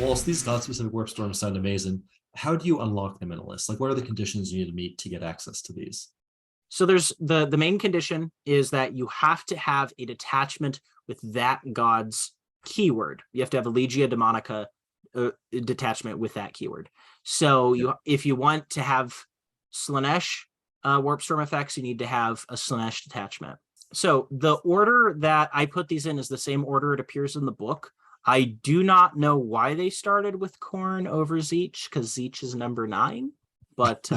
whilst these god-specific warp storms sound amazing, how do you unlock them in a list? Like, what are the conditions you need to meet to get access to these? So there's the main condition is that you have to have a detachment with that god's keyword. You have to have a Legia Demonica detachment with that keyword. So if you want to have Slaanesh warp storm effects, you need to have a Slaanesh detachment. So the order that I put these in is the same order it appears in the book. I do not know why they started with Khorne over Tzeentch, because Tzeentch is number 9, but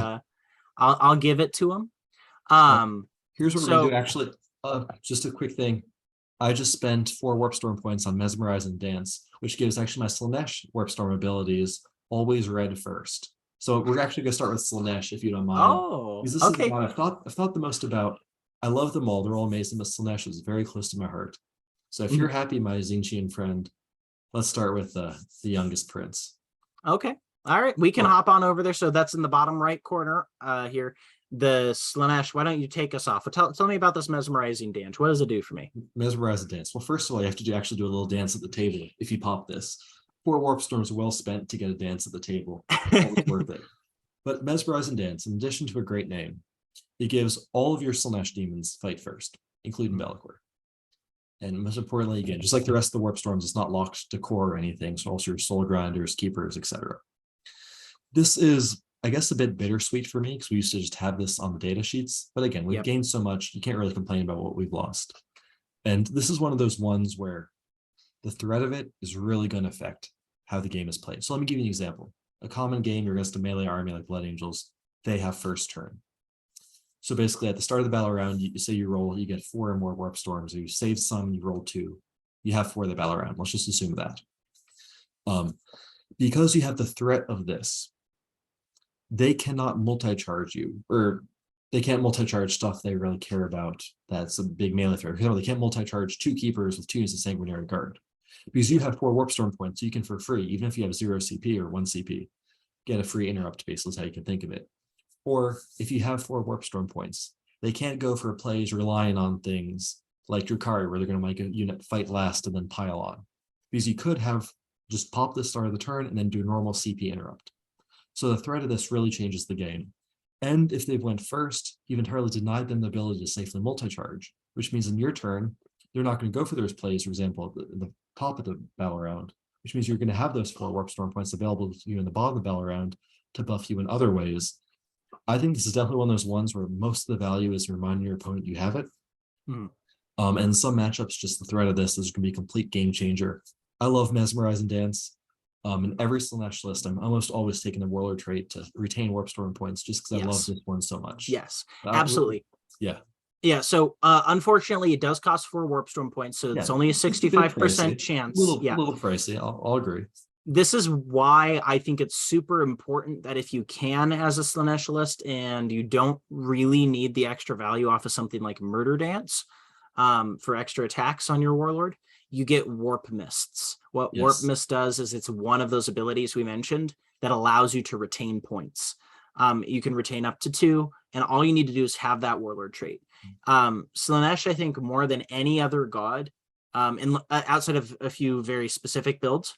I'll give it to him. Here's what we're gonna do. Actually, just a quick thing. I just spent 4 warp storm points on Mesmerize and Dance, which gives actually my Slaanesh warp storm abilities always red first. So we're actually gonna start with Slaanesh if you don't mind. Oh, because this is the one I've thought the most about. I love them all; they're all amazing, but Slaanesh is very close to my heart. So if you're happy, my Tzeentchian friend, let's start with the youngest prince. Okay, all right, we can hop on over there. So that's in the bottom right corner here. The Slaanesh, why don't you take us off? Tell me about this mesmerizing dance. What does it do for me? Mesmerize a dance. Well, first of all, you have to actually do a little dance at the table if you pop this. 4 warp storms well spent to get a dance at the table. Always worth it. But Mesmerize and Dance, in addition to a great name, it gives all of your Slaanesh demons fight first, including Be'lakor. And most importantly, again, just like the rest of the warp storms, it's not locked to core or anything, so also your soul grinders, keepers, etc. This is, I guess, a bit bittersweet for me because we used to just have this on the data sheets. But again, we've gained so much, you can't really complain about what we've lost. And this is one of those ones where the threat of it is really going to affect how the game is played. So let me give you an example. A common game, you're against a melee army like Blood Angels, they have first turn. So basically at the start of the battle round, you say you roll, you get 4 or more warp storms, or you save some, you roll 2. You have 4 of the battle round. Let's just assume that. Because you have the threat of this, they cannot multi-charge you, or they can't multi-charge stuff they really care about. That's a big melee threat. They can't multi-charge 2 keepers with 2 units of sanguinary guard. Because you have 4 warp storm points, you can for free, even if you have 0 CP or 1 CP, get a free interrupt, basically is how you can think of it. Or if you have 4 warp storm points, they can't go for plays relying on things like Drukhari, where they're going to make a unit fight last and then pile on. Because you could have just pop the start of the turn and then do a normal CP interrupt. So the threat of this really changes the game. And if they went first, you've entirely denied them the ability to safely multi-charge, which means in your turn, they're not going to go for those plays, for example, at the top of the battle round, which means you're going to have those 4 warp storm points available to you in the bottom of the battle round to buff you in other ways. I think this is definitely one of those ones where most of the value is reminding your opponent you have it. And some matchups, just the threat of this is going to be a complete game changer. I love Mesmerize and Dance. In every Slaanesh list, I'm almost always taking the Warlord trait to retain warp storm points just because I love this one so much. Yes, absolutely. Yeah. So unfortunately, it does cost 4 warp storm points, so it's only a 65% chance. Little pricey. I'll agree. This is why I think it's super important that if you can, as a Slaanesh list, and you don't really need the extra value off of something like Murder Dance for extra attacks on your Warlord, you get Warp Mists. What Warp Mist does is it's one of those abilities we mentioned that allows you to retain points. You can retain up to 2, and all you need to do is have that Warlord trait. Slaanesh, I think, more than any other god, outside of a few very specific builds,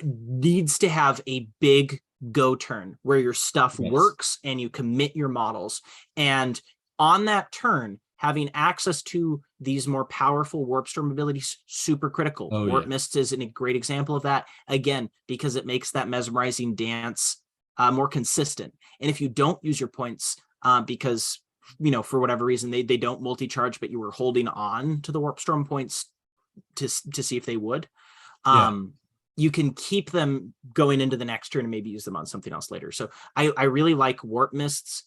needs to have a big go turn where your stuff works and you commit your models. And on that turn, having access to these more powerful warp storm abilities, super critical. Warp Mist is a great example of that, again, because it makes that mesmerizing dance more consistent. And if you don't use your points because, for whatever reason, they don't multi-charge, but you were holding on to the warp storm points to see if they would, you can keep them going into the next turn and maybe use them on something else later. So I really like Warp Mists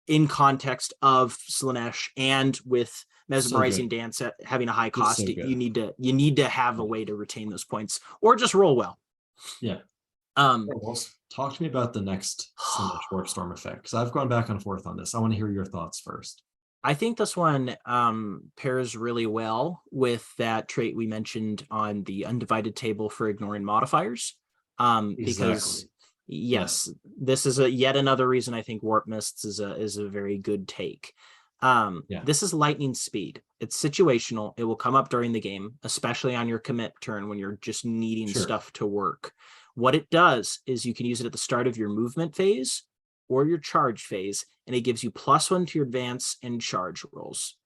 in context of Slaanesh, and with Mesmerizing Dance having a high cost, you need to have a way to retain those points or just roll well. Talk to me about the next Slaanesh Warp Storm effect, because I've gone back and forth on this. I want to hear your thoughts first. I think this one pairs really well with that trait we mentioned on the undivided table for ignoring modifiers. Because this is yet another reason I think Warp Mists is a very good take. Yeah. This is lightning speed. It's situational. It will come up during the game, especially on your commit turn when you're just needing Sure. stuff to work. What it does is you can use it at the start of your movement phase or your charge phase, and it gives you +1 to your advance and charge rolls.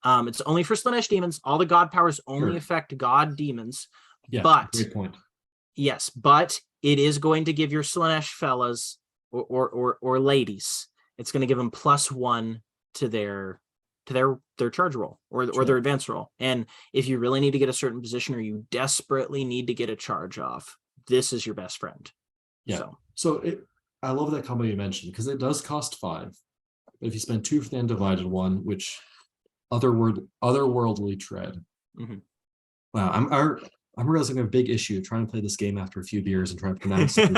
It's only for Slanesh demons. All the god powers only Sure. affect god demons. Yeah, But great point. yes, but it is going to give your Slanesh fellas or ladies, it's going to give them +1 to their charge roll or Sure. their advance roll. And if you really need to get a certain position or you desperately need to get a charge off, this is your best friend. Yeah. So I love that combo you mentioned because it does cost 5. But if you spend 2 for the undivided one, which otherworldly tread. Mhm. Wow, I'm realizing I have a big issue trying to play this game after a few beers and trying to pronounce it.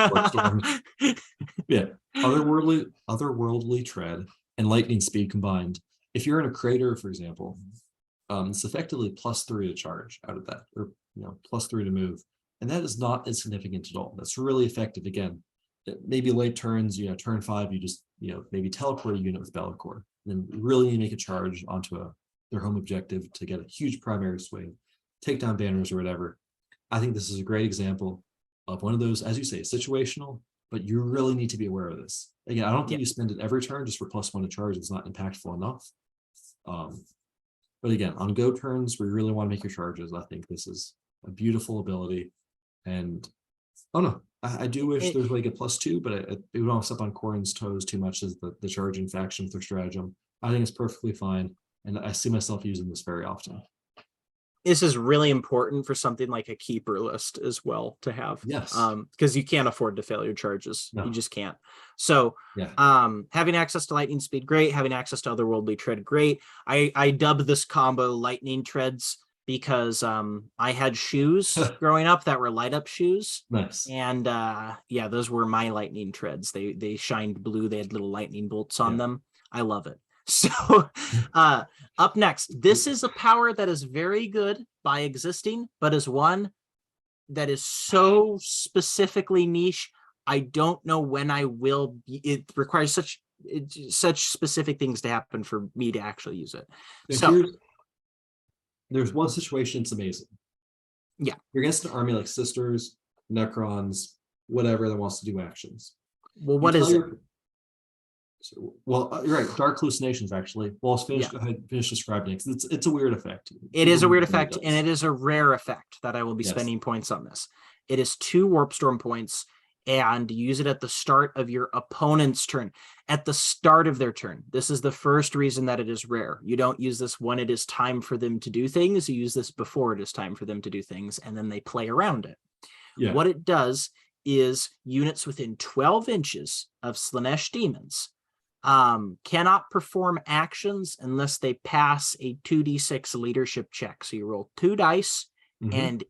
Yeah, otherworldly tread and lightning speed combined. If you're in a crater, for example, it's effectively +3 to charge out of that, or +3 to move, and that is not insignificant at all. That's really effective. Again, maybe late turns, turn 5, you just maybe teleport a unit with Bellacore, and then really need to make a charge onto their home objective to get a huge primary swing, take down banners or whatever. I think this is a great example of one of those, as you say, situational, but you really need to be aware of this. Again, I don't think you spend it every turn just for +1 to charge. It's not impactful enough. But again, on go turns where you really want to make your charges, I think this is a beautiful ability. And oh no, I do wish there's like a +2, but it would not step on Corrin's toes too much as the charging faction with their stratagem. I think it's perfectly fine, and I see myself using this very often. This is really important for something like a keeper list as well to have. Yes. Because you can't afford to fail your charges. No. You just can't. So having access to lightning speed, great. Having access to otherworldly tread, great. I dubbed this combo lightning treads because I had shoes growing up that were light up shoes. Nice. And yeah, those were my lightning treads. They shined blue. They had little lightning bolts on them. I love it. So up next, this is a power that is very good by existing, but is one that is so specifically niche. I don't know when I will be, it requires such specific things to happen for me to actually use it. So there's one situation it's amazing. Yeah. You're against an army like Sisters, Necrons, whatever that wants to do actions. Well, what is it? Well, you're right. Dark hallucinations, actually. Well, I'll finish describing it because it's a weird effect. It is a weird effect, and it is a rare effect that I will be spending points on this. It is 2 Warp Storm points, and use it at the start of your opponent's turn. At the start of their turn. This is the first reason that it is rare. You don't use this when it is time for them to do things. You use this before it is time for them to do things, and then they play around it. Yeah. What it does is units within 12 inches of Slanesh demons cannot perform actions unless they pass a 2d6 leadership check. So you roll 2 dice, and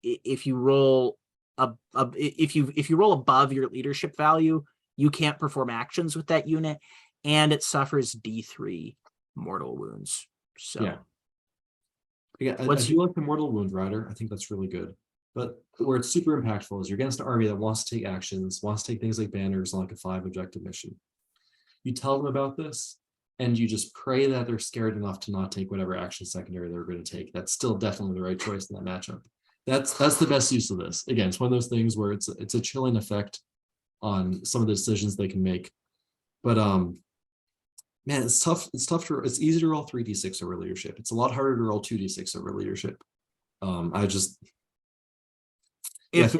if you roll if you roll above your leadership value, you can't perform actions with that unit, and it suffers D3 mortal wounds. So yeah, I do like the mortal wound rider. I think that's really good. But where it's super impactful is you're against an army that wants to take actions, wants to take things like banners on like a 5 objective mission. You tell them about this, and you just pray that they're scared enough to not take whatever action secondary they're going to take. That's still definitely the right choice in that matchup. That's the best use of this. Again, it's one of those things where it's a chilling effect on some of the decisions they can make. But man, it's tough. It's easy to roll 3d6 over leadership. It's a lot harder to roll 2d6 over leadership. If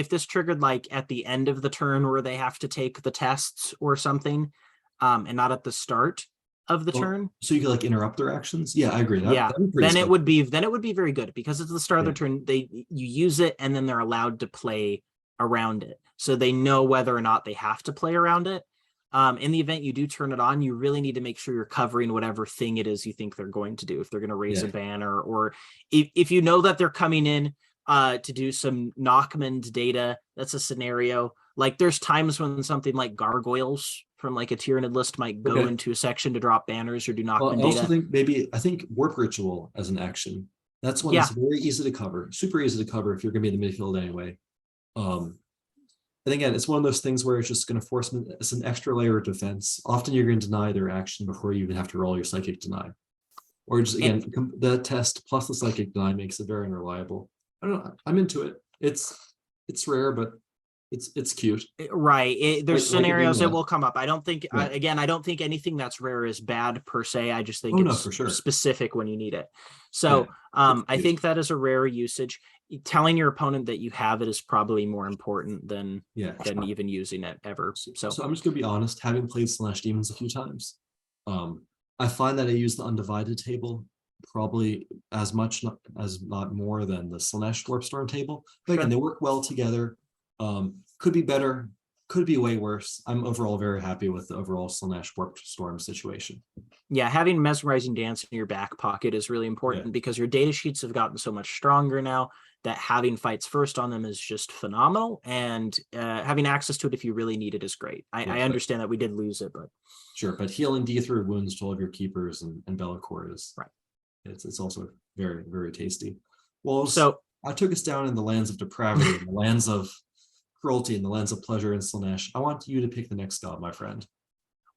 this triggered like at the end of the turn where they have to take the tests or something, and not at the start of the turn, so you could like interrupt their actions. Yeah, I agree. Then it would be very good because it's the start of the turn. You use it, and then they're allowed to play around it, so they know whether or not they have to play around it. In the event you do turn it on, you really need to make sure you're covering whatever thing it is you think they're going to do. If they're going to raise a banner, or if you know that they're coming in to do some Knockmend data, that's a scenario. Like there's times when something like gargoyles from like a Tyranid list might go into a section to drop banners or do Knockmend data. I also think I think Warp Ritual as an action. That's one that's very easy to cover, super easy to cover if you're going to be in the midfield anyway. And again, it's one of those things where it's just going to force them. It's an extra layer of defense. Often you're going to deny their action before you even have to roll your psychic deny. Or just again, the test plus the psychic deny makes it very unreliable. I don't know. I'm into it. It's rare, but it's cute. Right. There's Like scenarios that Athena. will come up. I don't think, Yeah. again, I don't think anything that's rare is bad per se. I just think Oh no, it's for sure. specific when you need it. So It's I cute. think that is a rare usage. Telling your opponent that you have it is probably more important than Yeah. even using it ever. So So I'm just gonna be honest, having played Slash Demons a few times, I find that I use the undivided table probably as much as not more than the Slanesh Warpstorm table. But again, Sure. they work well together. Could be better, could be way worse. I'm overall very happy with the overall Slanesh Warpstorm situation. Yeah, having mesmerizing dance in your back pocket is really important because your data sheets have gotten so much stronger now that having fights first on them is just phenomenal, and having access to it if you really need it is great. I understand that we did lose it, but sure. But healing D through wounds to all of your keepers and Bellacore is right. It's also very, very tasty. Well, So I took us down in the lands of depravity, in the lands of cruelty, in the lands of pleasure and Slanesh. I want you to pick the next god, my friend.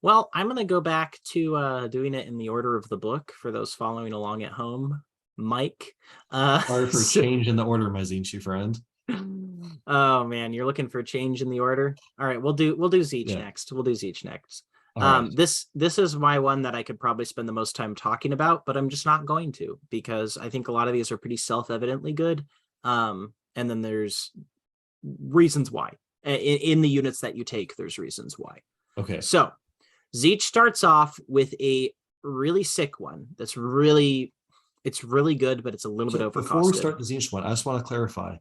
well, I'm going to go back to doing it in the order of the book for those following along at home. Mike. Sorry for change in the order, my Zinchi friend. Oh man, you're looking for a change in the order. All right, we'll do Zeech next. We'll do Zeech next. Right. This is my one that I could probably spend the most time talking about, but I'm just not going to because I think a lot of these are pretty self-evidently good. And then there's reasons why. In the units that you take, there's reasons why. Okay. So Zeech starts off with a really sick one that's really good, but it's a little bit overcosted. Before we start the Zinch one, I just want to clarify.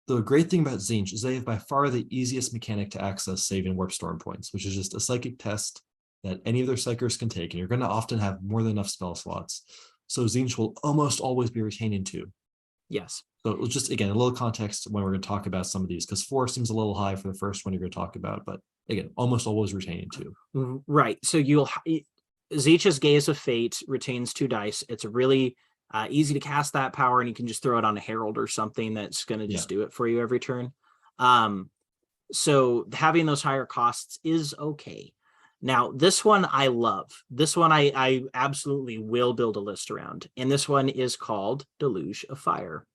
The great thing about Zinch is they have by far the easiest mechanic to access saving warp storm points, which is just a psychic test that any of their psychers can take, and you're going to often have more than enough spell slots. So Zinch will almost always be retaining 2. Yes. So just again, a little context when we're going to talk about some of these, because 4 seems a little high for the first one you're going to talk about, but again, almost always retaining 2. Right. So Zeech's Gaze of Fate retains 2 dice. It's really easy to cast that power, and you can just throw it on a Herald or something that's going to just do it for you every turn. So having those higher costs is okay. Now, this one I love. This one I absolutely will build a list around. And this one is called Deluge of Fire.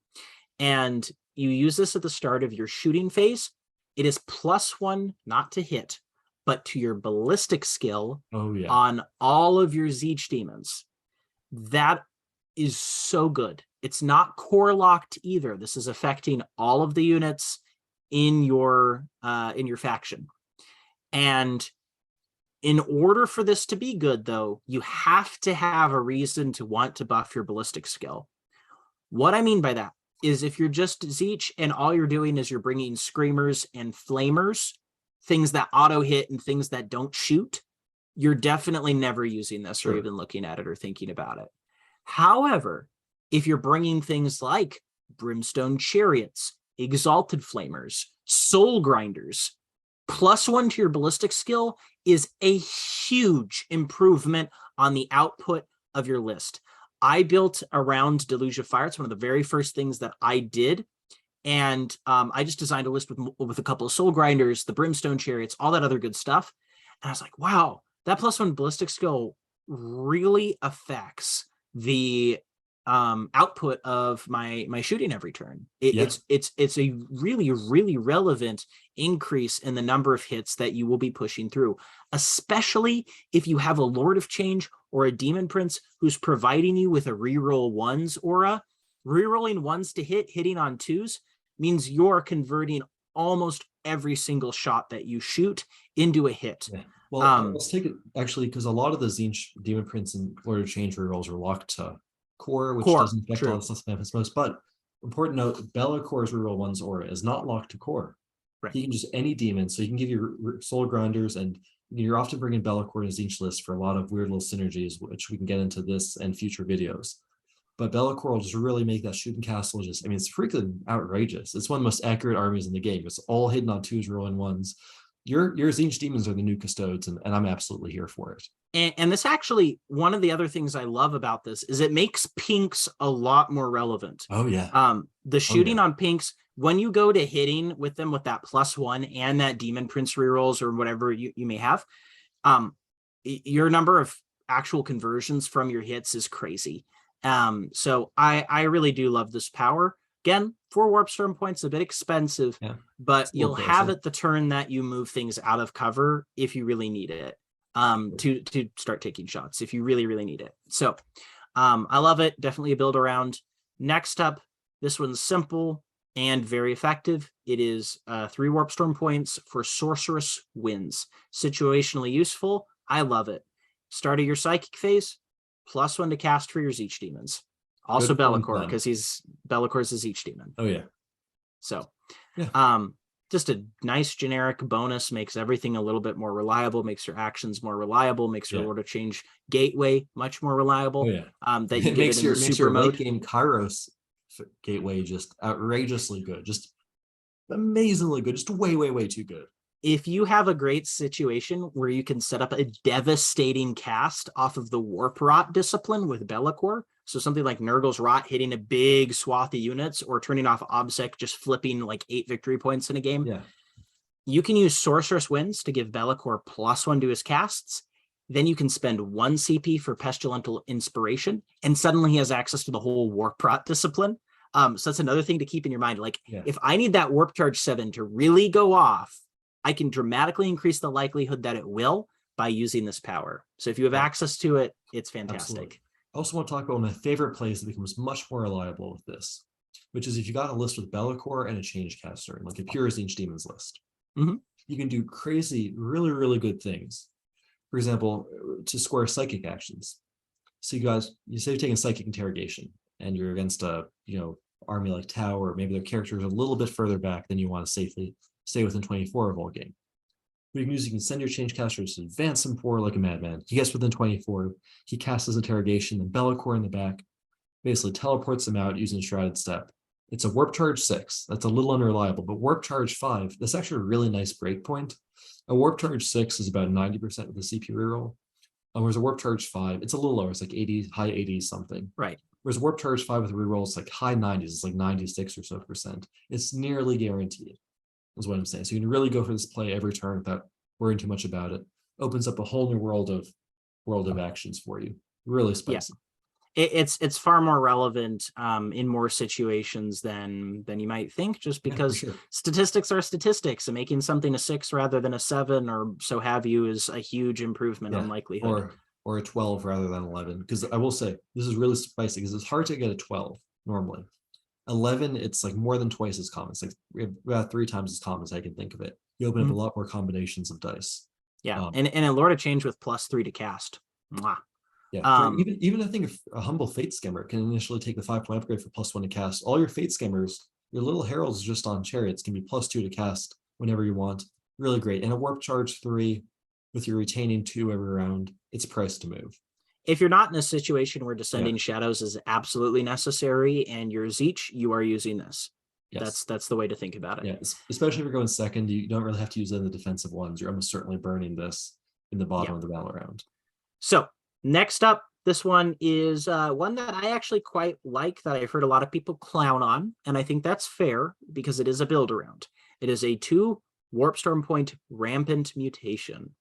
And you use this at the start of your shooting phase. It is +1 not to hit, but to your ballistic skill on all of your Zeech demons. That is so good. It's not core locked either. This is affecting all of the units in your faction. And in order for this to be good, though, you have to have a reason to want to buff your ballistic skill. What I mean by that is if you're just Zeech and all you're doing is you're bringing Screamers and Flamers, things that auto hit and things that don't shoot, you're definitely never using this or even looking at it or thinking about it. However, if you're bringing things like Brimstone Chariots, Exalted Flamers, Soul Grinders, +1 to your ballistic skill is a huge improvement on the output of your list. I built around Deluge of Fire. It's one of the very first things that I did. And I just designed a list with a couple of Soul Grinders, the Brimstone Chariots, all that other good stuff. And I was like, wow, that +1 ballistic skill really affects the output of my shooting every turn. It's a really, really relevant increase in the number of hits that you will be pushing through, especially if you have a Lord of Change or a Demon Prince who's providing you with a reroll 1s aura. Rerolling 1s to hitting on 2s means you're converting almost every single shot that you shoot into a hit. Well, let's take it actually, because a lot of the Zinch Demon Prince and Lord of Change rerolls are locked to core, which doesn't affect all the stuff Memphis most. But important note, Bellacore's reroll 1's aura is not locked to core. Right. He can just any demon, so you can give you Soul Grinders, and you're often bringing Bellacore to Zinch list for a lot of weird little synergies, which we can get into this and future videos. But Bellacore will just really make that shooting castle it's freaking outrageous. It's one of the most accurate armies in the game. It's all hidden on 2s, rolling 1s. your Zinch demons are the new custodes, and I'm absolutely here for it. And this actually, one of the other things I love about this is it makes pinks a lot more relevant. Oh yeah. The shooting on pinks, when you go to hitting with them with that +1 and that Demon Prince rerolls or whatever you may have, your number of actual conversions from your hits is crazy. So I really do love this power. Again, 4 Warp Storm points, a bit expensive, but you'll have it the turn that you move things out of cover if you really need it. To start taking shots if you really need it. So I love it. Definitely a build around. Next up, this one's simple and very effective. It is 3 Warp Storm points for Sorceress Winds. Situationally useful. I love it. Start of your Psychic phase, +1 to cast for your Zinch demons. Also Be'lakor, because Be'lakor's a Zinch demon. Oh yeah. So just a nice generic bonus, makes everything a little bit more reliable, makes your actions more reliable, makes your Lord of Change gateway much more reliable. That you makes your late game Kairos gateway just outrageously good, just amazingly good, just way too good. If you have a great situation where you can set up a devastating cast off of the Warp Rot discipline with Be'lakor, so something like Nurgle's Rot hitting a big swath of units, or turning off Obsec, just flipping like 8 victory points in a game. You can use Sorceress Winds to give Be'lakor +1 to his casts. Then you can spend 1 CP for Pestilential Inspiration, and suddenly he has access to the whole Warp Rot discipline. So that's another thing to keep in your mind. Like, if I need that Warp Charge 7 to really go off, I can dramatically increase the likelihood that it will by using this power. So if you have access to it, it's fantastic. Absolutely. I also want to talk about one of my favorite plays that becomes much more reliable with this, which is if you got a list with Be'lakor and a Change Caster, like a pure Zinch Demons list. You can do crazy, really good things. For example, to square psychic actions. So you say you're taking Psychic Interrogation and you're against a army like Tau, or maybe their characters are a little bit further back than you want to safely stay within 24 of all game. What you can do is you can send your Change Casters to advance him forward like a madman. He gets within 24, he casts his Interrogation, and Be'lakor in the back basically teleports him out using Shrouded Step. It's a Warp Charge 6. That's a little unreliable, but Warp Charge 5, that's actually a really nice breakpoint. A Warp Charge 6 is about 90% of the CP reroll. Whereas a Warp Charge 5, it's a little lower. It's like 80, high 80s something. Right. Whereas Warp Charge 5 with reroll, it's like high 90s. It's like 96 or so percent. It's nearly guaranteed, is what I'm saying. So you can really go for this play every turn without worrying too much about it. Opens up a whole new world of actions for you. Really spicy. It's far more relevant in more situations than you might think, just because statistics are statistics, and making something a 6 rather than a 7 or so have you is a huge improvement on likelihood. Or a 12 rather than 11. Because I will say, this is really spicy because it's hard to get a 12 normally. 11, it's like more than twice as common. It's like about 3 times as common as I can think of it. You open up a lot more combinations of dice. And a Lord of Change with +3 to cast. Mwah. Even I think a Humble Fate Skimmer can initially take the 5-point upgrade for +1 to cast. All your Fate Skimmers, your little heralds just on chariots can be +2 to cast whenever you want. Really great. And a Warp Charge 3 with your retaining 2 every round, it's priced to move. If you're not in a situation where Descending Shadows is absolutely necessary and you're Zinch, you are using this. That's the way to think about it. Especially if you're going second, you don't really have to use it in the defensive ones. You're almost certainly burning this in the bottom of the battle round. So next up, this one is one that I actually quite like, that I've heard a lot of people clown on, and I think that's fair because it is a build around. It is a 2 Warp Storm point Rampant Mutation.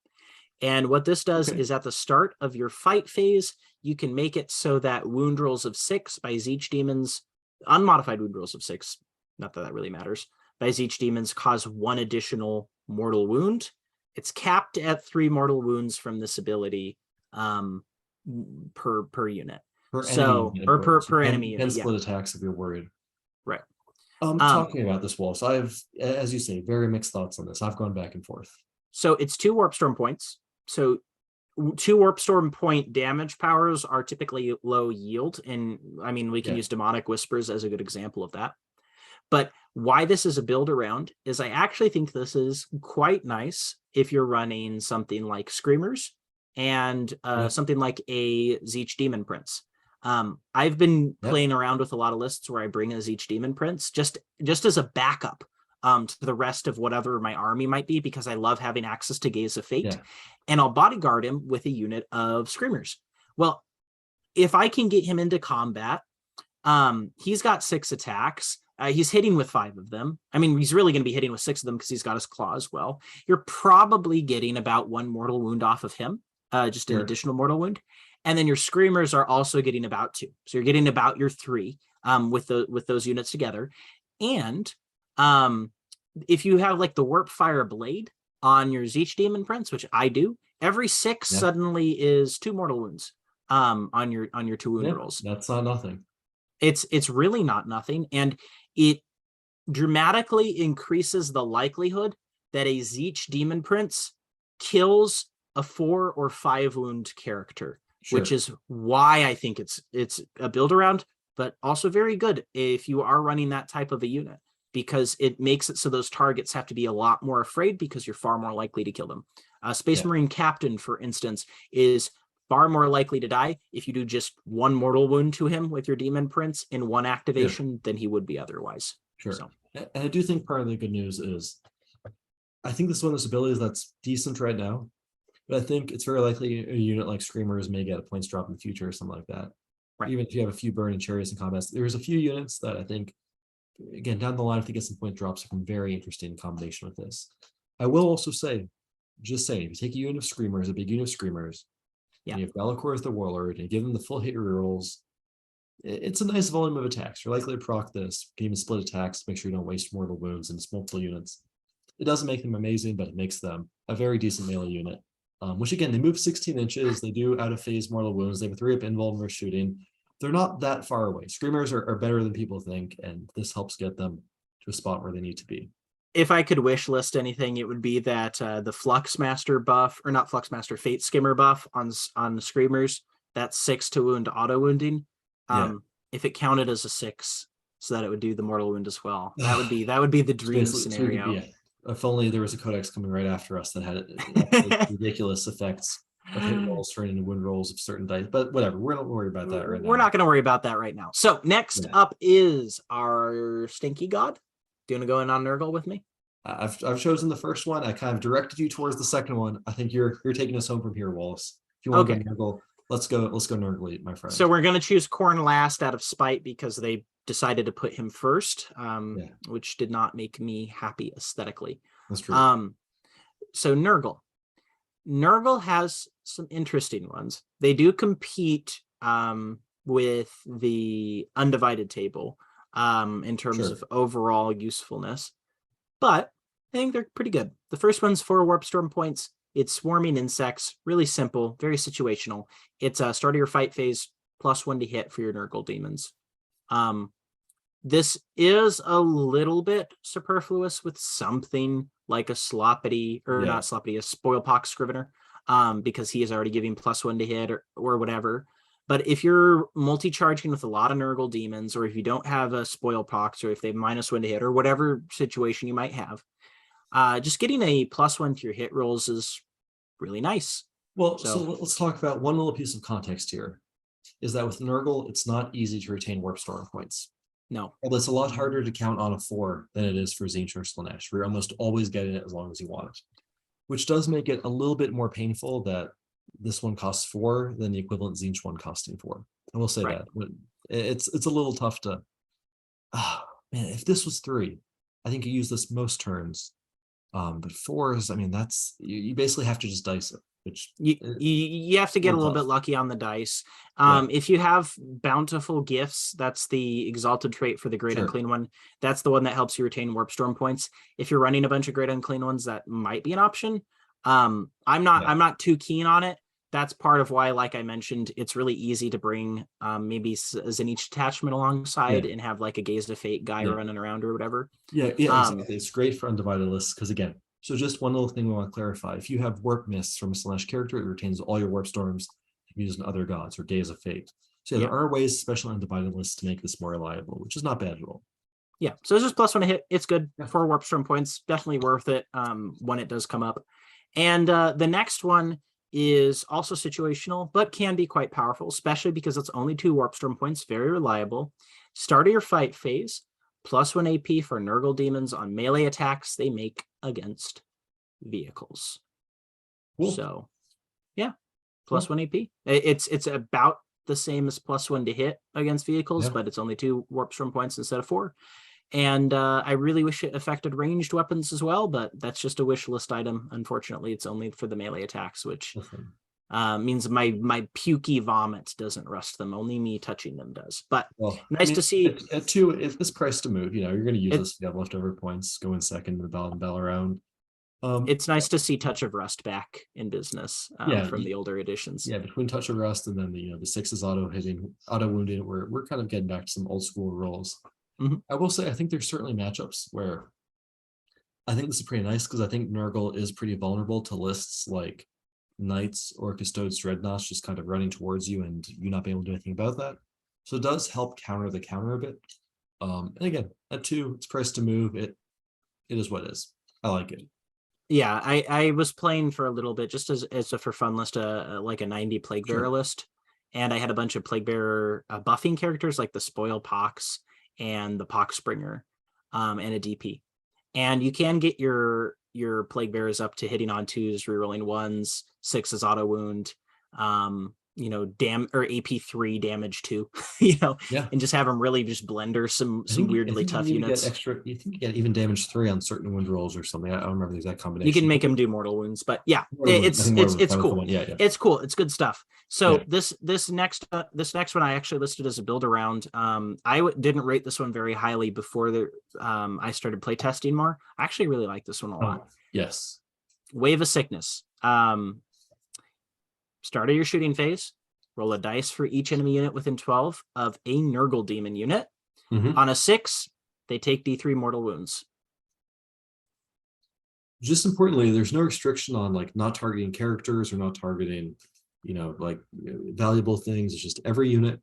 And what this does is at the start of your fight phase, you can make it so that wound rolls of 6 by Zinch demons, unmodified wound rolls of 6, not that that really matters, by Zinch demons cause 1 additional mortal wound. It's capped at 3 mortal wounds from this ability per unit. Per enemy unit. And split attacks if you're worried. Right. Talking about this, Wolf, so I have, as you say, very mixed thoughts on this. I've gone back and forth. So it's 2 Warp Storm points. So 2 Warp Storm point damage powers are typically low yield. And I mean, we can use Demonic Whispers as a good example of that. But why this is a build around is I actually think this is quite nice if you're running something like Screamers and something like a Zinch Demon Prince. I've been playing around with a lot of lists where I bring a Zinch Demon Prince just as a backup to the rest of whatever my army might be, because I love having access to Gaze of Fate. Yeah. And I'll bodyguard him with a unit of Screamers. Well, if I can get him into combat, he's got 6 attacks. He's hitting with 5 of them. I mean, he's really going to be hitting with 6 of them because he's got his claw as well. You're probably getting about 1 mortal wound off of him, just an additional mortal wound. And then your Screamers are also getting about 2. So you're getting about your 3 with those units together. And if you have like the Warp Fire Blade on your Zeech Demon Prince, which I do, every 6 suddenly is 2 mortal wounds on your 2 wound rolls. That's not nothing. It's really not nothing, and it dramatically increases the likelihood that a Zeech Demon Prince kills a 4 or 5 wound character, which is why I think it's a build around, but also very good if you are running that type of a unit, because it makes it so those targets have to be a lot more afraid because you're far more likely to kill them. Space Marine Captain, for instance, is far more likely to die if you do just 1 mortal wound to him with your Demon Prince in 1 activation than he would be otherwise. Sure. So. And I do think part of the good news is, I think this is one of those abilities that's decent right now, but I think it's very likely a unit like Screamers may get a points drop in the future or something like that. Right. Even if you have a few burning chariots in combats, there's a few units that I think, again, down the line, if they get some point drops, are very interesting in combination with this. I will also say, just saying, if you take a unit of Screamers, a big unit of Screamers, and you have Be'lakor as the Warlord, and you give them the full hit rerolls, it's a nice volume of attacks. You're likely to proc this. You can even split attacks to make sure you don't waste mortal wounds and multiple units. It doesn't make them amazing, but it makes them a very decent melee unit. Which again, they move 16 inches. They do out of phase mortal wounds. They have a 3-up invulnerable shooting. They're not that far away. Screamers are better than people think, and this helps get them to a spot where they need to be. If I could wish list anything, it would be that the Fluxmaster buff, or not Fluxmaster, Fate Skimmer buff on Screamers, that's 6 to wound auto wounding. If it counted as a 6, so that it would do the mortal wound as well. That would be the dream scenario. If only there was a codex coming right after us that had ridiculous effects of hit rolls turning into wound rolls of certain dice. But whatever, we don't worry about that right now. We're not going to worry about that right now. So next up is our Stinky God. Do you want to go in on Nurgle with me? I've chosen the first one. I kind of directed you towards the second one. I think you're taking us home from here, Wallace. If you want to go Nurgle, let's go Nurgle, my friend. So we're going to choose Khorne last out of spite because they decided to put him first, which did not make me happy aesthetically. That's true. So Nurgle has some interesting ones. They do compete with the Undivided table in terms of overall usefulness, but I think they're pretty good. The first one's 4 Warp Storm points. It's swarming insects, really simple, very situational. It's a start of your fight phase, +1 to hit for your Nurgle demons. This is a little bit superfluous with something like a Sloppity, or not Sloppity, a Spoilpox Scrivener, because he is already giving +1 to hit or whatever. But if you're multi-charging with a lot of Nurgle demons, or if you don't have a Spoilpox, or if they have -1 to hit, or whatever situation you might have, just getting a +1 to your hit rolls is really nice. Well, so let's talk about one little piece of context here, is that with Nurgle, it's not easy to retain Warp Storm points. No. Well, it's a lot harder to count on a 4 than it is for Tzeentch or Slaanesh, where you're almost always getting it as long as you want it, which does make it a little bit more painful that this one costs 4 than the equivalent Tzeentch one costing 4. I will say that. But it's a little tough to, man, if this was 3, I think you use this most turns. But 4s, I mean, that's, you basically have to just dice it. Which you have to get a little bit lucky on the dice. If you have bountiful gifts, that's the exalted trait for the Great Unclean One. That's the one that helps you retain Warp Storm points. If you're running a bunch of Great Unclean Ones, that might be an option. I'm not too keen on it. That's part of why, like I mentioned, it's really easy to bring maybe a Tzeentch attachment alongside and have like a Gaze of Fate guy running around or whatever. Exactly. It's great for undivided lists because, again, so just one little thing we want to clarify. If you have Warp Mists from a Slaanesh character, it retains all your Warp Storms used in other gods or Gaze of Fate. So there are ways, especially on undivided lists, to make this more reliable, which is not bad at all. Yeah, so it's just +1 to hit. It's good. 4 Warp Storm points, definitely worth it when it does come up. And the next one is also situational, but can be quite powerful, especially because it's only 2 Warp Storm points, very reliable. Start of your fight phase, +1 AP for Nurgle demons on melee attacks they make against vehicles. Cool. So, yeah, +1 AP. It's about the same as +1 to hit against vehicles, Yeah. but it's only 2 warp storm points instead of 4. And I really wish it affected ranged weapons as well, but that's just a wish list item. Unfortunately, it's only for the melee attacks, which means my pukey vomit doesn't rust them. Only me touching them does. But nice to see. At 2, if this price to move, you're going to use this if you have leftover points, go in second in the bell around. It's nice to see Touch of Rust back in business from the older editions. Yeah, between Touch of Rust and then the 6s auto wounding, we're kind of getting back to some old school roles. I will say I think there's certainly matchups where I think this is pretty nice because I think Nurgle is pretty vulnerable to lists like Knights or Custodes Dreadnoughts just kind of running towards you and you not being able to do anything about that. So it does help counter the counter a bit. And again, at 2, it's priced to move. It is what it is. I like it. Yeah, I was playing for a little bit just as a for fun list, like a 90 Plague Bearer list, and I had a bunch of Plague Bearer buffing characters like the Spoil Pox and the Poxbringer, and a DP. And you can get your Plague Bearers up to hitting on 2s, rerolling 1s, 6s auto wound, AP3 damage 2, and just have them really just blender some weirdly tough units. You think you get even damage 3 on certain wound rolls or something. I don't remember the exact combination. You can make them do mortal wounds, but yeah, it's cool. Yeah. It's cool. It's good stuff. So this next one I actually listed as a build around. I didn't rate this one very highly before I started playtesting more. I actually really like this one a lot. Yes. Wave of Sickness. Start of your shooting phase, roll a dice for each enemy unit within 12 of a Nurgle demon unit. On a 6, they take D3 mortal wounds. Just importantly, there's no restriction on like not targeting characters or not targeting, valuable things. It's just every unit.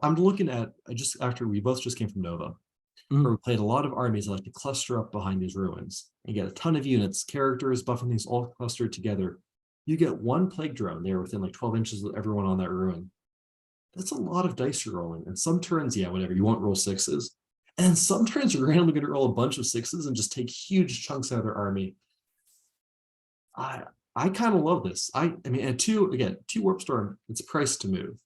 I'm looking at after we both just came from Nova, where we played a lot of armies that like to cluster up behind these ruins and get a ton of units, characters, buffing things all clustered together. You get one plague drone there within like 12 inches of everyone on that ruin. That's a lot of dice you're rolling. And some turns, whatever, you won't roll 6s. And some turns you're randomly going to roll a bunch of 6s and just take huge chunks out of their army. I kind of love this. And 2 warp storm, it's priced to move.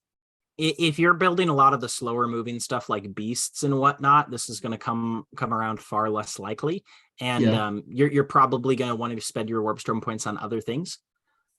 If you're building a lot of the slower moving stuff like beasts and whatnot, this is going to come around far less likely. And you're probably going to want to spend your warp storm points on other things.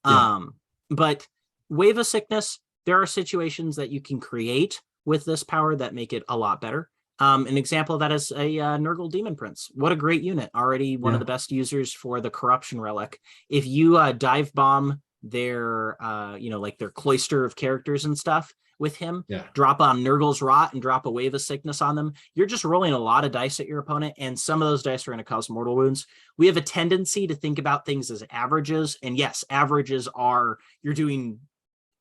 But Wave of Sickness, there are situations that you can create with this power that make it a lot better. An example of that is a Nurgle Demon Prince. What a great unit. Already one of the best users for the Corruption Relic. If you dive bomb their, their cloister of characters and stuff with him, drop on Nurgle's Rot and drop a Wave of Sickness on them, you're just rolling a lot of dice at your opponent, and some of those dice are going to cause mortal wounds. We have a tendency to think about things as averages, and yes, averages are, you're doing,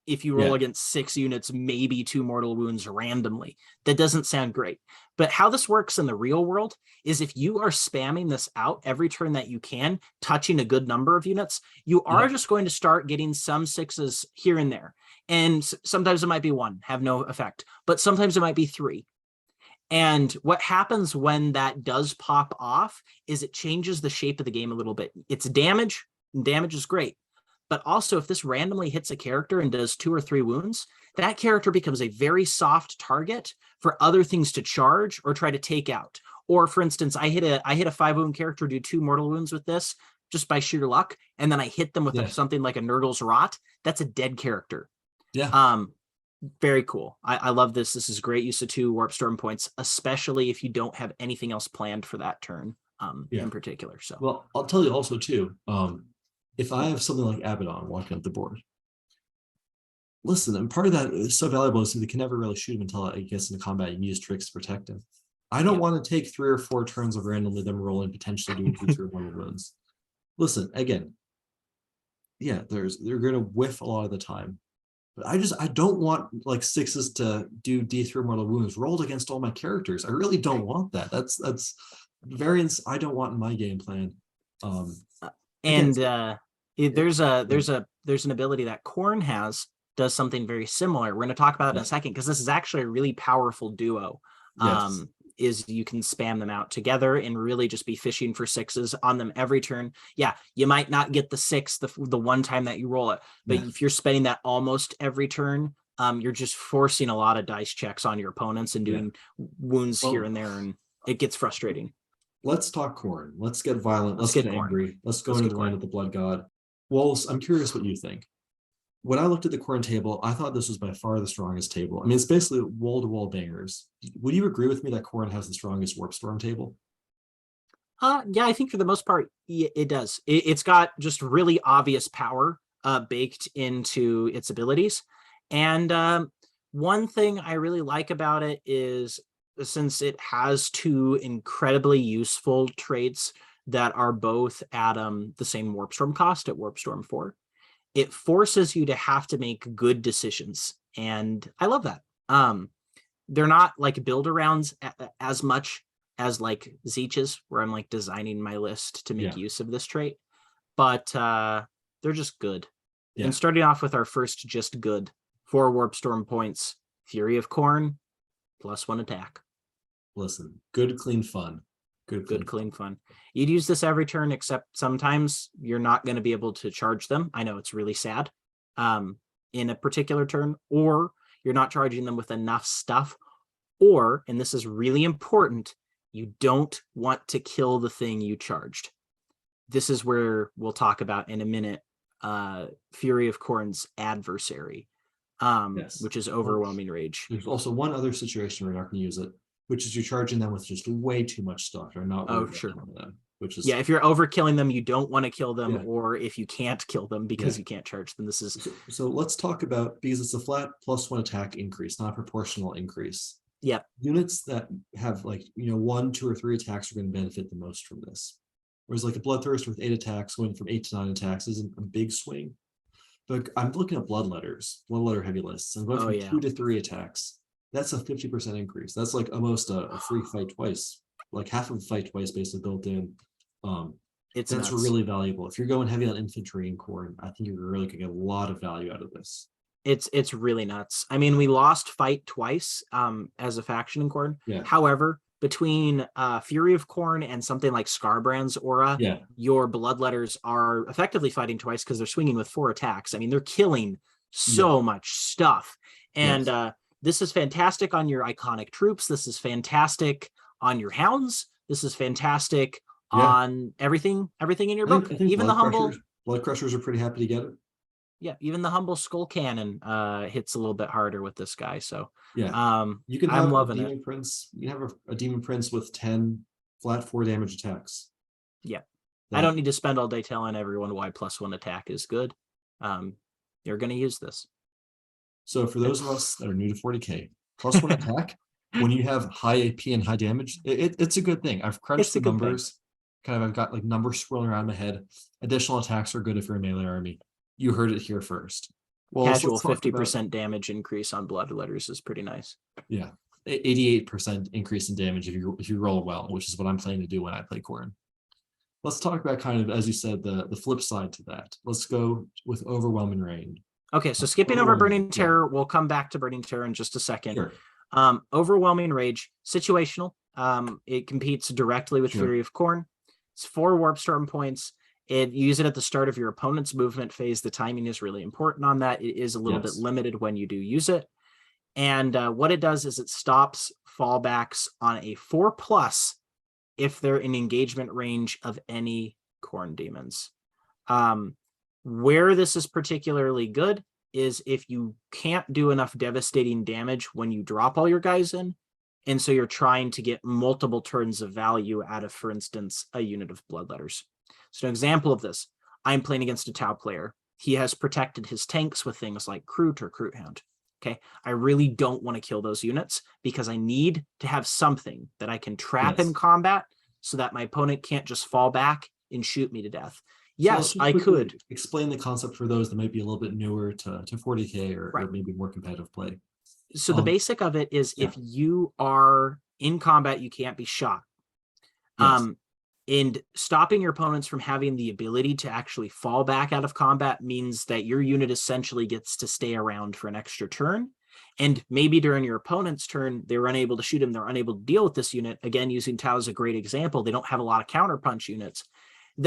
if you roll against 6 units, maybe 2 mortal wounds randomly. That doesn't sound great. But how this works in the real world is if you are spamming this out every turn that you can, touching a good number of units, you are just going to start getting some 6s here and there. And sometimes it might be 1, have no effect, but sometimes it might be 3. And what happens when that does pop off is it changes the shape of the game a little bit. It's damage, and damage is great. But also, if this randomly hits a character and does 2 or 3 wounds, that character becomes a very soft target for other things to charge or try to take out. Or, for instance, I hit a 5-wound character, do 2 mortal wounds with this just by sheer luck, and then I hit them with something like a Nurgle's Rot. That's a dead character. Very cool. I love this. This is great use of 2 warp storm points, especially if you don't have anything else planned for that turn in particular. So, well, I'll tell you also too. If I have something like Abaddon walking up the board, listen, and part of that is so valuable is they can never really shoot him until he gets into combat. You can use tricks to protect him. I don't want to take 3 or 4 turns of randomly them rolling, potentially doing 2 or 1 wounds. Listen, again, they're going to whiff a lot of the time. But I don't want like 6s to do D3 mortal wounds rolled against all my characters. I really don't want that. That's variance I don't want in my game plan. There's an ability that Khorne does something very similar. We're going to talk about it in a second because this is actually a really powerful duo. is you can spam them out together and really just be fishing for sixes on them every turn. Yeah, you might not get the six the one time that you roll it, but if you're spending that almost every turn, you're just forcing a lot of dice checks on your opponents and doing wounds here and there, and it gets frustrating. Let's talk corn. Let's get violent. Let's get angry. Let's go into the land of the blood god. Wallace, I'm curious what you think. When I looked at the corn table, I thought this was by far the strongest table. I mean, it's basically wall-to-wall bangers. Would you agree with me that corn has the strongest warp storm table? Yeah, I think for the most part, it does. It's got just really obvious power baked into its abilities. And one thing I really like about it is, since it has two incredibly useful traits that are both at the same warp storm cost at warp storm 4, it forces you to have to make good decisions. And I love that. They're not like build arounds as much as like Zeech's, where I'm like designing my list to make use of this trait, but they're just good. And starting off with our first just good 4 warp storm points, Fury of Corn, +1 attack. Listen, good, clean fun. Good, clean fun. You'd use this every turn, except sometimes you're not going to be able to charge them. I know it's really sad in a particular turn, or you're not charging them with enough stuff, or, and this is really important, you don't want to kill the thing you charged. This is where we'll talk about in a minute Fury of Corn's adversary, which is Overwhelming Rage. There's also one other situation where you're not going to use it, which is you're charging them with just way too much stuff. They're not them, which is if you're overkilling them, you don't want to kill them, or if you can't kill them because you can't charge them. This is so let's talk about, because it's a flat +1 attack increase, not a proportional increase. Units that have 1, 2, or 3 attacks are going to benefit the most from this. Whereas like a Bloodthirster with 8 attacks going from 8 to 9 attacks isn't a big swing. But I'm looking at bloodletter heavy lists. I'm going from 2 to 3 attacks. That's a 50% increase. That's like almost a free fight twice, like half of the fight twice basically built in. That's nuts. Really valuable. If you're going heavy on infantry and corn, I think you're really gonna get a lot of value out of this. It's really nuts. I mean, we lost fight twice as a faction in corn. However, between Fury of Corn and something like Scarbrand's aura, your bloodletters are effectively fighting twice because they're swinging with 4 attacks. I mean, they're killing so much stuff. And this is fantastic on your iconic troops. This is fantastic on your hounds. This is fantastic on everything in your book. I think even the humble blood crushers are pretty happy to get it. Yeah, even the humble skull cannon hits a little bit harder with this guy. So you can have I'm loving a demon prince. You can have a demon prince with 10 flat 4 damage attacks. I don't need to spend all day telling everyone why +1 attack is good. You're going to use this. So for those of us that are new to 40k, +1 attack, when you have high AP and high damage, it's a good thing. I've crunched the numbers. I've got like numbers swirling around my head. Additional attacks are good if you're a melee army. You heard it here first. Well, casual 50% damage increase on bloodletters is pretty nice. 88% increase in damage if you roll well, which is what I'm planning to do when I play corn. Let's talk about kind of, as you said, the flip side to that. Let's go with Overwhelming Rain. Okay, so skipping over Burning Terror, we'll come back to Burning Terror in just a second. Sure. Overwhelming Rage, situational. It competes directly with Fury of Corn. It's 4 warp storm points. You use it at the start of your opponent's movement phase. The timing is really important on that. It is a little bit limited when you do use it. And what it does is it stops fallbacks on a 4+ if they're in engagement range of any corn demons. Where this is particularly good is if you can't do enough devastating damage when you drop all your guys in, and so you're trying to get multiple turns of value out of, for instance, a unit of bloodletters. So an example of this, I'm playing against a Tau player. He has protected his tanks with things like Kroot or Kroot Hound. Okay, I really don't want to kill those units because I need to have something that I can trap in combat so that my opponent can't just fall back and shoot me to death. Yes, I could. Explain the concept for those that might be a little bit newer to 40k or maybe more competitive play. So the basic of it is if you are in combat, you can't be shot. And stopping your opponents from having the ability to actually fall back out of combat means that your unit essentially gets to stay around for an extra turn. And maybe during your opponent's turn, they're unable to shoot him. They're unable to deal with this unit. Again, using Tau as a great example. They don't have a lot of counterpunch units.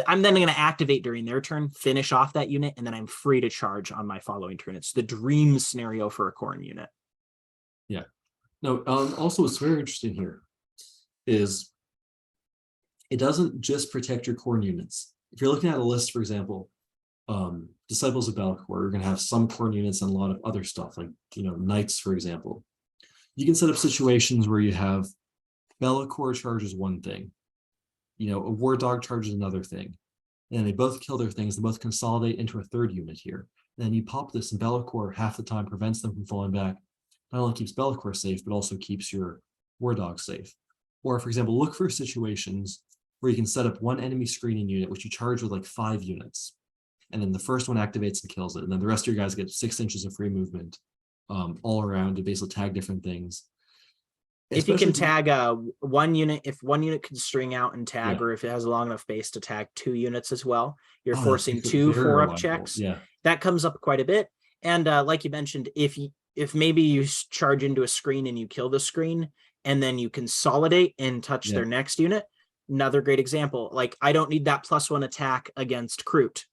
I'm then going to activate during their turn, finish off that unit, and then I'm free to charge on my following turn. It's the dream scenario for a Khorne unit. Yeah. No, also what's very interesting here is it doesn't just protect your Khorne units. If you're looking at a list, for example, Disciples of Belkor, you're going to have some Khorne units and a lot of other stuff, like, Knights, for example. You can set up situations where you have Belkor charges one thing, a War Dog charges another thing, and they both kill their things. They both consolidate into a third unit here. And then you pop this, and Belkor half the time prevents them from falling back. Not only keeps Belkor safe, but also keeps your War Dog safe. Or, for example, look for situations where you can set up one enemy screening unit, which you charge with like 5 units. And then the first one activates and kills it. And then the rest of your guys get 6 inches of free movement all around to basically tag different things. If you can tag one unit, if one unit can string out and tag, Yeah. or if it has a long enough base to tag 2 units as well, you're Oh, forcing that's 2 very 4-up reliable. checks. Yeah. That comes up quite a bit. And like you mentioned, if maybe you charge into a screen and you kill the screen, and then you consolidate and touch their next unit, another great example. Like, I don't need that +1 attack against Kroot.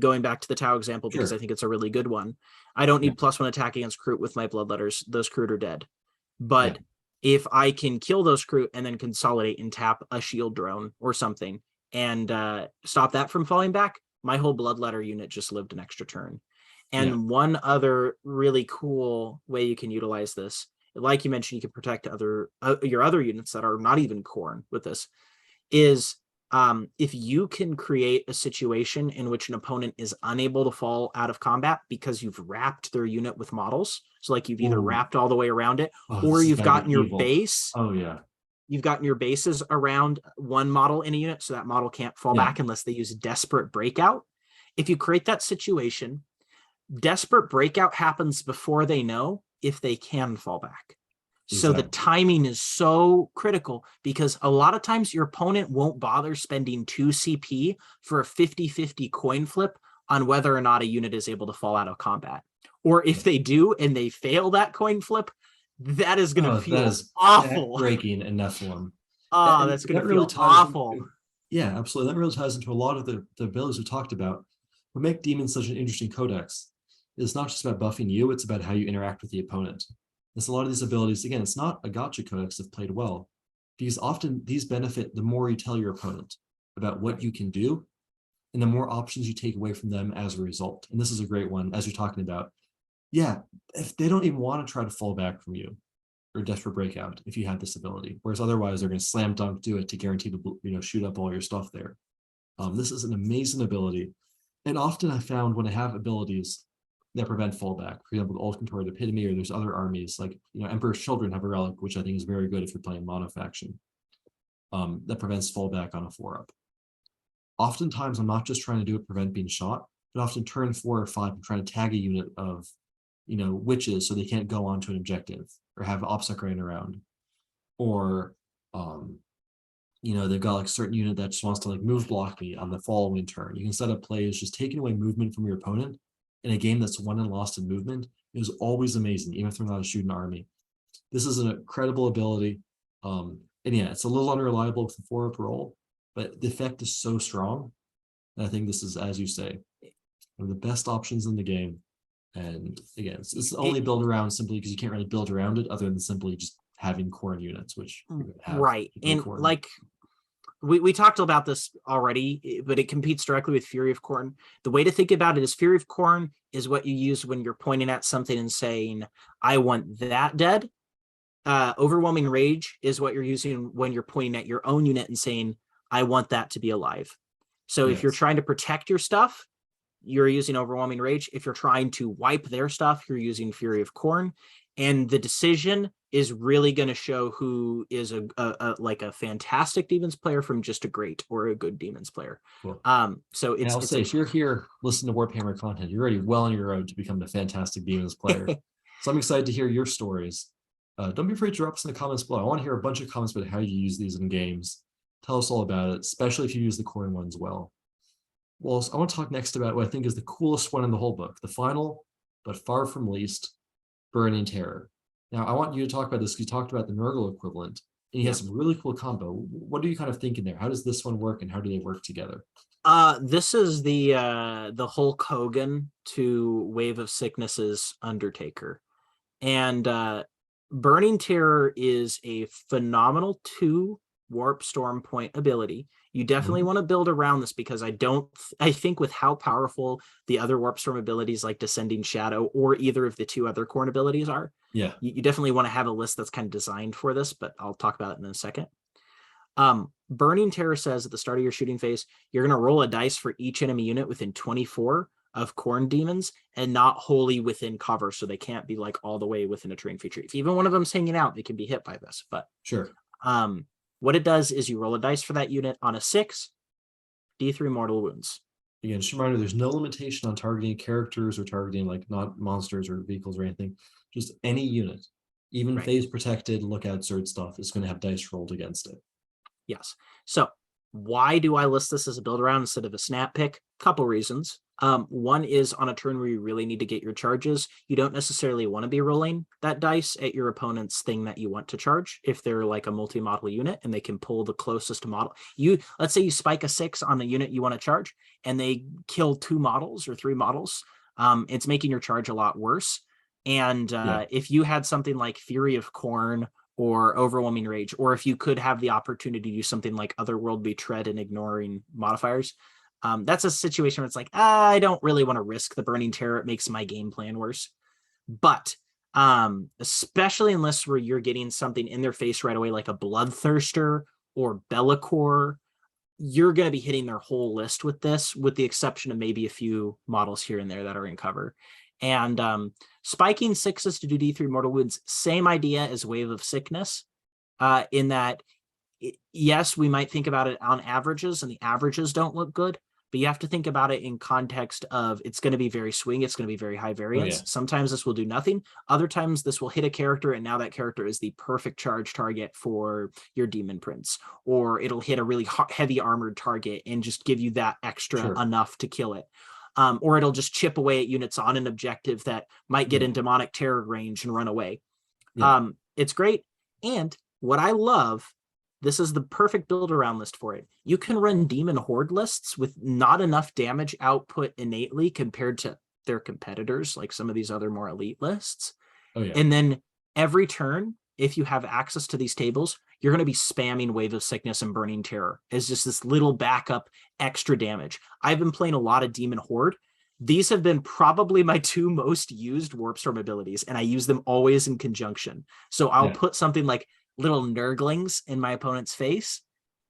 Going back to the Tau example, because I think it's a really good one. I don't need +1 attack against Kroot with my Bloodletters. Those Kroot are dead. But if I can kill those Kroot and then consolidate and tap a shield drone or something and stop that from falling back, my whole Bloodletter unit just lived an extra turn. And one other really cool way you can utilize this, like you mentioned, you can protect your other units that are not even Khorne with this, is if you can create a situation in which an opponent is unable to fall out of combat because you've wrapped their unit with models. So like you've either wrapped all the way around it, or you've gotten your base. Oh yeah. You've gotten your bases around one model in a unit, so that model can't fall back unless they use Desperate Breakout. If you create that situation, Desperate Breakout happens before they know if they can fall back. So the timing is so critical, because a lot of times your opponent won't bother spending 2 CP for a 50-50 coin flip on whether or not a unit is able to fall out of combat. Or if they do and they fail that coin flip, that is going to feel awful. Breaking and Nephilim. Oh, that's going to feel awful. Yeah, absolutely. That really ties into a lot of the abilities we talked about. What make Demons such an interesting codex is not just about buffing you, it's about how you interact with the opponent. It's a lot of these abilities, again, it's not a gotcha codex if played well, because often these benefit the more you tell your opponent about what you can do, and the more options you take away from them as a result. And this is a great one, as you're talking about. Yeah, if they don't even want to try to fall back from you or Desperate Breakout, if you have this ability, whereas otherwise they're going to slam dunk do it to guarantee to shoot up all your stuff there. This is an amazing ability, and often I found when I have abilities that prevent fallback, for example, the Old Contour, the Epitome, or there's other armies like Emperor's Children have a relic, which I think is very good if you're playing mono faction, that prevents fallback on a 4-up. Oftentimes, I'm not just trying to do it prevent being shot, but often turn 4 or 5, I'm trying to tag a unit of witches so they can't go onto an objective or have OPSEC running around, or they've got like a certain unit that just wants to like move block me on the following turn. You can set up plays just taking away movement from your opponent in a game that's won and lost in movement is always amazing, even if they're not a shooting army. This is an incredible ability. And yeah, it's a little unreliable with the 4-up roll, but the effect is so strong. And I think this is, as you say, one of the best options in the game. And again, it's only built around simply because you can't really build around it other than simply just having Khorne units, which right. And Khorne. Like we talked about this already, but it competes directly with Fury of Khorne. The way to think about it is Fury of Khorne is what you use when you're pointing at something and saying, I want that dead. Overwhelming Rage is what you're using when you're pointing at your own unit and saying, I want that to be alive. So if you're trying to protect your stuff, you're using Overwhelming Rage. If you're trying to wipe their stuff, you're using Fury of Khorne. And the decision is really going to show who is a fantastic Demons player from just a great or a good Demons player. Cool. So it's, I'll say, if you're here listening to Warhammer content, you're already well on your road to become a fantastic Demons player. So I'm excited to hear your stories. Don't be afraid to drop us in the comments below. I want to hear a bunch of comments about how you use these in games. Tell us all about it, especially if you use the Khorne ones well. Well, I want to talk next about what I think is the coolest one in the whole book, the final, but far from least, Burning Terror. Now, I want you to talk about this. You talked about the Nurgle equivalent, and he has some really cool combo. What are you kind of thinking there? How does this one work, and how do they work together? This is the Hulk Hogan to Wave of Sickness's Undertaker. And Burning Terror is a phenomenal 2 Warp Storm Point ability. You definitely want to build around this because I think with how powerful the other Warp Storm abilities like Descending Shadow or either of the 2 other Khorne abilities are, you definitely want to have a list that's kind of designed for this, but I'll talk about it in a second. Burning Terror says at the start of your shooting phase, you're going to roll a dice for each enemy unit within 24 of Khorne demons and not wholly within cover, so they can't be like all the way within a terrain feature. If even one of them's hanging out, they can be hit by this. But sure. What it does is you roll a dice for that unit on a 6, D3 mortal wounds. Again, just a reminder, there's no limitation on targeting characters or targeting like not monsters or vehicles or anything. Just any unit, even phase protected, lookout surge stuff is going to have dice rolled against it. Yes. So why do I list this as a build around instead of a snap pick? Couple reasons. One is on a turn where you really need to get your charges, you don't necessarily want to be rolling that dice at your opponent's thing that you want to charge if they're like a multi-model unit and they can pull the closest model. Let's say you spike a 6 on the unit you want to charge and they kill 2 models or 3 models. It's making your charge a lot worse. And if you had something like Fury of Khorne or Overwhelming Rage, or if you could have the opportunity to do something like Otherworldly Tread and ignoring modifiers, that's a situation where it's like, I don't really want to risk the Burning Terror. It makes my game plan worse. But especially unless where you're getting something in their face right away, like a Bloodthirster or Be'lakor, you're going to be hitting their whole list with this, with the exception of maybe a few models here and there that are in cover. And spiking 6s to do D3 mortal wounds, same idea as Wave of Sickness, in that, yes, we might think about it on averages, and the averages don't look good, but you have to think about it in context of it's going to be very swing, it's going to be very high variance. Sometimes this will do nothing. Other times this will hit a character, and now that character is the perfect charge target for your Demon Prince, or it'll hit a really heavy armored target and just give you that extra enough to kill it. Or it'll just chip away at units on an objective that might get in demonic terror range and run away. It's great. And what I love, this is the perfect build around list for it. You can run demon horde lists with not enough damage output innately compared to their competitors, like some of these other more elite lists. And then every turn, if you have access to these tables, you're going to be spamming Wave of Sickness and Burning Terror as just this little backup extra damage. I've been playing a lot of Demon Horde. These have been probably my 2 most used Warp Storm abilities, and I use them always in conjunction. So I'll put something like little Nurglings in my opponent's face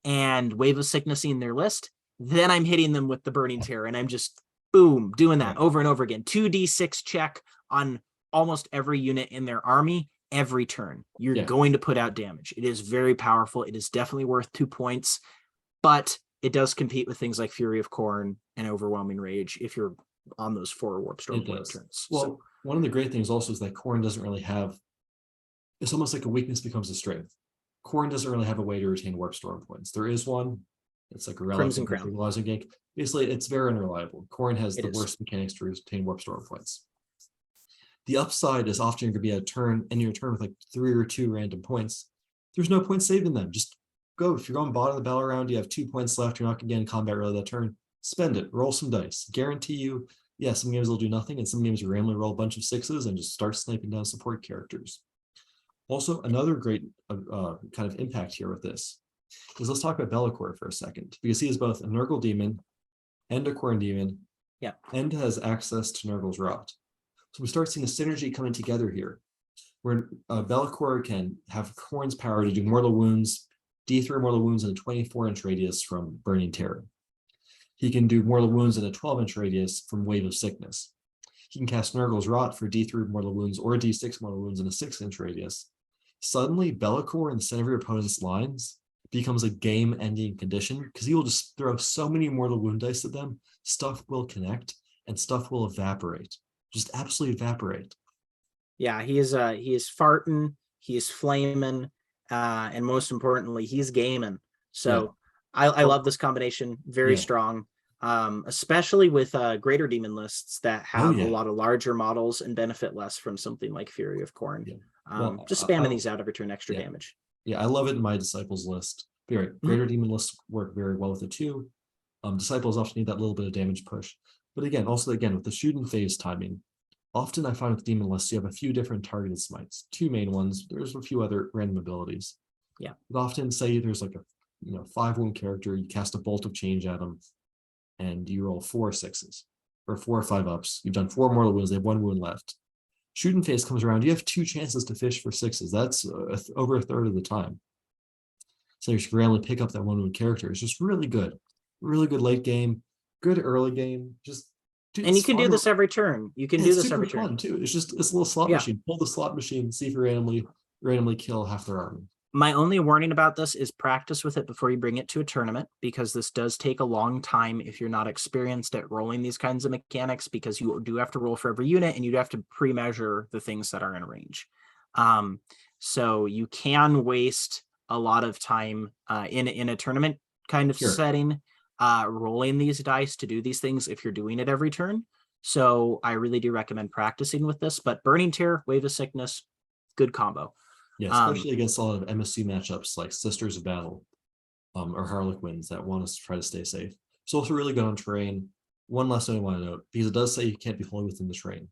and Wave of Sickness in their list. Then I'm hitting them with the Burning Terror, and I'm just, boom, doing that over and over again. 2d6 check on almost every unit in their army. Every turn you're going to put out damage. It is very powerful. It is definitely worth 2 points, but it does compete with things like Fury of Khorne and Overwhelming Rage if you're on those 4 Warp Storm turns. Well, one of the great things also is that Khorne doesn't really have, it's almost like a weakness becomes a strength. Khorne doesn't really have a way to retain Warp Storm points. There is one. It's like a Crimson Crown. Basically, it's very unreliable. Khorne has the worst mechanics to retain Warp Storm points. The upside is often going to be a turn, and your turn with like 3 or 2 random points. There's no point saved in them. Just go. If you're going bottom of the battle round, you have 2 points left. You're not going to get in combat really that turn. Spend it. Roll some dice. Guarantee you, some games will do nothing, and some games you randomly roll a bunch of 6s and just start sniping down support characters. Also, another great kind of impact here with this is let's talk about Be'lakor for a second, because he is both a Nurgle demon and a Khorne demon, and has access to Nurgle's Rot. So we start seeing a synergy coming together here, where Be'lakor can have Khorne's power to do mortal wounds, D3 mortal wounds in a 24-inch radius from Burning Terror. He can do mortal wounds in a 12-inch radius from Wave of Sickness. He can cast Nurgle's Rot for D3 mortal wounds or D6 mortal wounds in a 6-inch radius. Suddenly, Be'lakor in the center of your opponent's lines becomes a game-ending condition, because he will just throw so many mortal wound dice at them, stuff will connect, and stuff will evaporate. Just absolutely evaporate. Yeah, he is farting, he is flaming, and most importantly, he's gaming. So I love this combination. Very strong. especially with greater demon lists that Oh have a yeah, lot of larger models and benefit less from something like Fury of Corn. yeah. Well, Just spamming these out every turn, extra yeah, damage. yeah. I love it in my disciples list. Very Mhm. greater demon lists work very well with it too. Disciples often need that little bit of damage push. But again, also again with the shoot and phase timing, often I find with demon lists you have a few different targeted smites. Two main ones. There's a few other random abilities. Yeah. But often say there's like a 5 wound character, you cast a bolt of change at them, and you roll 4 6s or 4 or 5 ups. You've done 4 mortal wounds. They have 1 wound left. Shooting phase comes around. You have 2 chances to fish for 6s. That's over a third of the time. So you should randomly pick up that 1 wound character. It's just really good late game, good early game. Just dude, And you it's can do fun. this every turn. You can And do it's this super every turn. fun too. It's a little slot Yeah. machine. Pull the slot machine, see if you randomly kill half their army. My only warning about this is practice with it before you bring it to a tournament, because this does take a long time if you're not experienced at rolling these kinds of mechanics, because you do have to roll for every unit and you'd have to pre-measure the things that are in range. So you can waste a lot of time in a tournament kind of Sure. setting, rolling these dice to do these things if you're doing it every turn. So I really do recommend practicing with this, but Burning Tear, Wave of Sickness, good combo. Yeah, especially against a lot of MSC matchups like Sisters of Battle or Harlequins that want us to try to stay safe. It's also really good on terrain. One last thing I want to note, because it does say you can't be wholly within the terrain.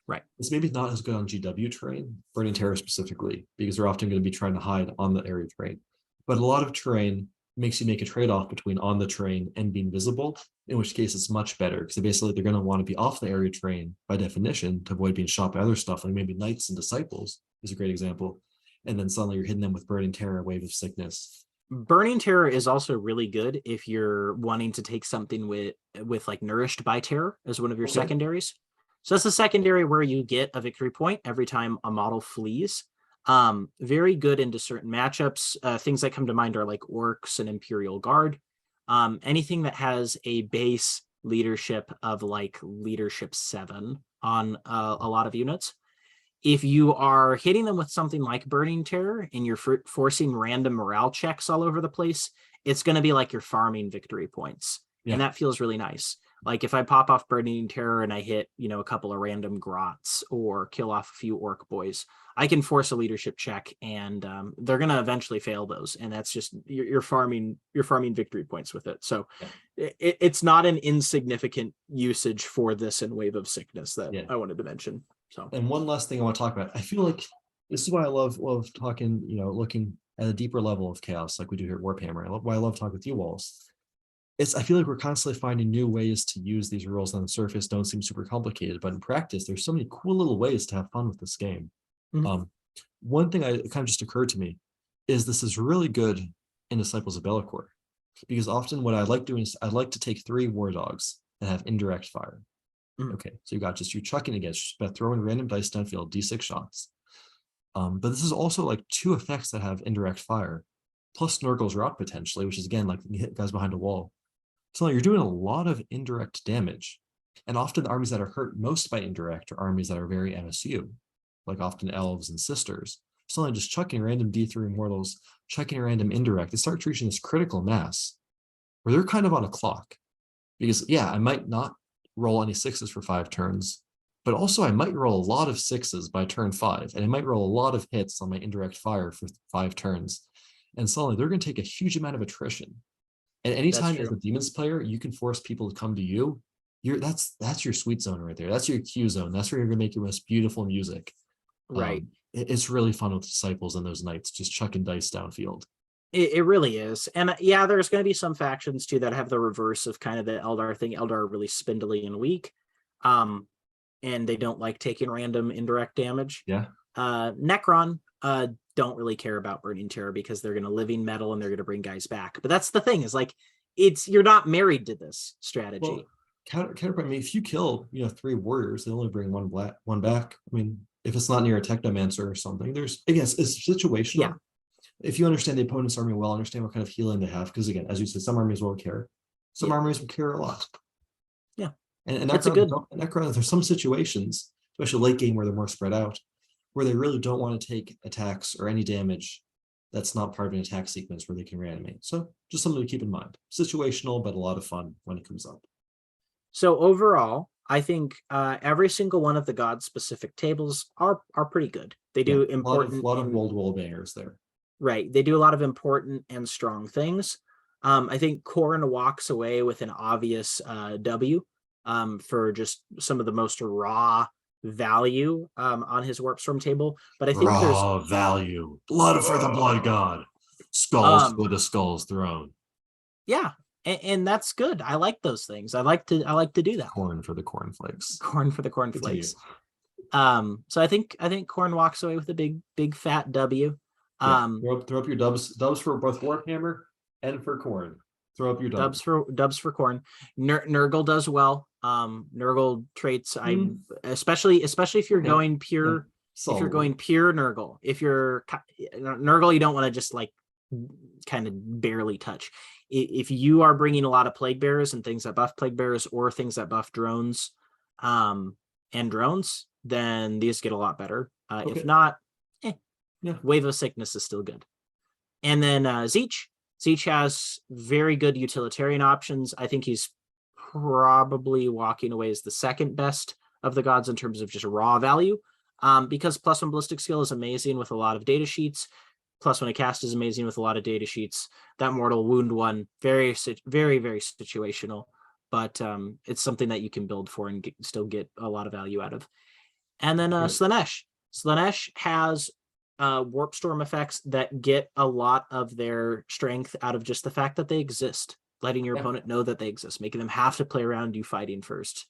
Right. It's maybe not as good on GW terrain, Burning Terror specifically, because they're often going to be trying to hide on the area terrain. But a lot of terrain makes you make a trade-off between on the terrain and being visible, in which case it's much better, because basically they're going to want to be off the area terrain by definition to avoid being shot by other stuff, like maybe Knights and Disciples is a great example. And then suddenly you're hitting them with Burning Terror, Wave of Sickness. Burning Terror is also really good if you're wanting to take something with like Nourished by Terror as one of your secondaries. So that's a secondary where you get a victory point every time a model flees. Very good into certain matchups. Things that come to mind are like Orcs and Imperial Guard. Anything that has a base leadership of like leadership 7 on a lot of units. If you are hitting them with something like Burning Terror and you're forcing random morale checks all over the place, it's going to be like you're farming victory points. Yeah. And that feels really nice. Like if I pop off Burning Terror and I hit, a couple of random grots or kill off a few orc boys, I can force a leadership check, and they're going to eventually fail those. And that's just, you're farming victory points with it. So it's not an insignificant usage for this in Wave of Sickness that I wanted to mention. So, and one last thing I want to talk about, I feel like this is why I love talking, looking at a deeper level of chaos like we do here at Warhammer. Why I love talking with you, Walls. I feel like we're constantly finding new ways to use these rules on the surface. Don't seem super complicated, but in practice, there's so many cool little ways to have fun with this game. Mm-hmm. One thing it kind of just occurred to me is this is really good in Disciples of Bellicor, because often what I like doing is I like to take 3 war dogs that have indirect fire. Okay, so you're chucking against, but throwing random dice downfield, d6 shots. But this is also like 2 effects that have indirect fire, plus Snorkel's Rot potentially, which is again like you hit guys behind a wall. So you're doing a lot of indirect damage, and often the armies that are hurt most by indirect are armies that are very MSU, like often elves and sisters. So just chucking random D3 mortals, chucking random indirect, they start reaching this critical mass where they're kind of on a clock. Because I might not roll any 6s for 5 turns, but also I might roll a lot of 6s by turn 5, and I might roll a lot of hits on my indirect fire for 5 turns. And suddenly they're going to take a huge amount of attrition. And anytime as a Demons player, you can force people to come to you, that's your sweet zone right there. That's your Q zone. That's where you're going to make your most beautiful music. Right. It's really fun with Disciples and those Knights, just chucking dice downfield. It really is. And there's going to be some factions too that have the reverse of kind of the Eldar thing. Eldar are really spindly and weak. And they don't like taking random indirect damage. Yeah. Necron don't really care about Burning Terror because they're going to living metal and they're going to bring guys back. But that's the thing, is like, you're not married to this strategy. Well, counterpoint, I mean, if you kill 3 warriors, they only bring one back. I mean, if it's not near a Technomancer or something, there's, I guess, it's situational. Yeah. If you understand the opponent's army well, understand what kind of healing they have, because again, as you said, some armies won't care. Some armies will care a lot. Yeah. And Necron, there's some situations, especially late game where they're more spread out, where they really don't want to take attacks or any damage that's not part of an attack sequence where they can reanimate. So just something to keep in mind. Situational, but a lot of fun when it comes up. So overall, I think every single one of the god specific tables are pretty good. They Yeah, do a important lot of and wall bangers there. right. They do a lot of important and strong things. I think Corrin walks away with an obvious W for just some of the most raw value on his Warp Storm table. But I think there's Raw value. Blood for the blood god. Skulls for the skulls throne. yeah, and that's good. I like those things. I like to do that. Corn for the cornflakes. Corn for the cornflakes. So I think Corn walks away with a big fat W. Yeah, throw up your dubs for both Warhammer and for Corn. Throw up your dubs. Dubs for Corn. Nurgle does well. Nurgle traits, especially if you're going pure, if you're going pure Nurgle. If you're Nurgle, you don't want to just like kind of barely touch. If you are bringing a lot of plague bearers and things that buff plague bearers or things that buff drones, and drones, then these get a lot better. If not, Wave of Sickness is still good. And then Zeech. Zeech has very good utilitarian options. I think he's probably walking away as the second best of the gods in terms of just raw value, because +1 ballistic skill is amazing with a lot of data sheets. +1 a cast is amazing with a lot of data sheets. That mortal wound one, very situational, but it's something that you can build for and still get a lot of value out of. And then Slaanesh. Slaanesh has warp storm effects that get a lot of their strength out of just the fact that they exist, letting your opponent know that they exist, making them have to play around you fighting first.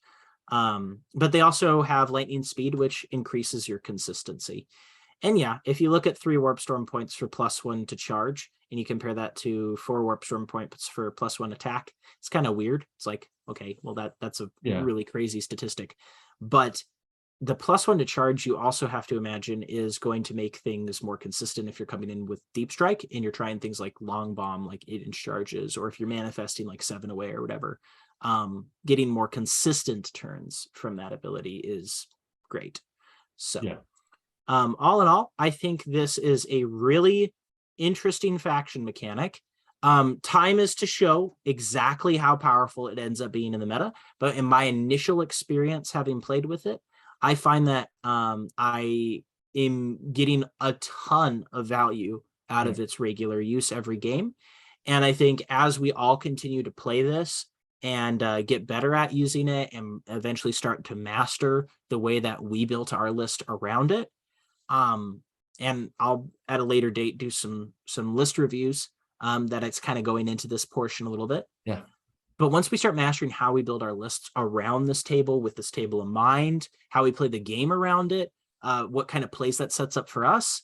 But they also have lightning speed, which increases your consistency. And yeah, if you look at 3 warp storm points for +1 to charge, and you compare that to 4 warp storm points for +1 attack, it's kind of weird. It's like, okay, well that's a really crazy statistic. But the +1 to charge, you also have to imagine, is going to make things more consistent if you're coming in with deep strike and you're trying things like long bomb, like 8-inch charges, or if you're manifesting like 7 away or whatever. Getting more consistent turns from that ability is great. So all in all, I think this is a really interesting faction mechanic. Time is to show exactly how powerful it ends up being in the meta, but in my initial experience having played with it, I find that I am getting a ton of value out of its regular use every game. And I think as we all continue to play this and get better at using it and eventually start to master the way that we built our list around it, and I'll at a later date do some list reviews that it's kind of going into this portion a little bit. Yeah. But once we start mastering how we build our lists around this table with this table in mind, how we play the game around it, what kind of plays that sets up for us,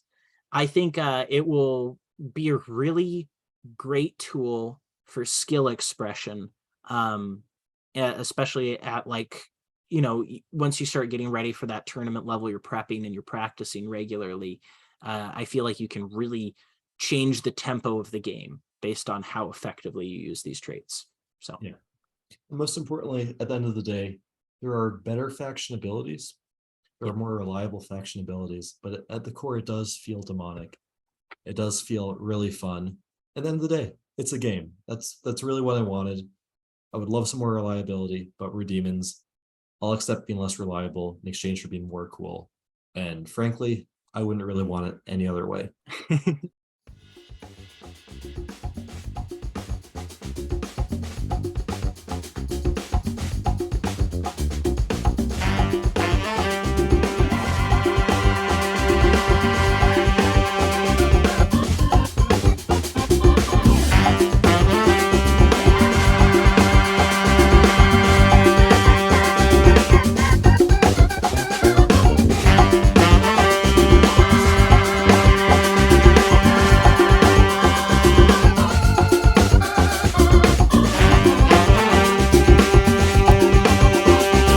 I think it will be a really great tool for skill expression, especially at like, once you start getting ready for that tournament level, you're prepping and you're practicing regularly. I feel like you can really change the tempo of the game based on how effectively you use these traits. So most importantly, at the end of the day, there are better faction abilities. There are more reliable faction abilities, but at the core, it does feel demonic. It does feel really fun. At the end of the day, it's a game. That's really what I wanted. I would love some more reliability, but we're demons. I'll accept being less reliable in exchange for being more cool. And frankly, I wouldn't really want it any other way.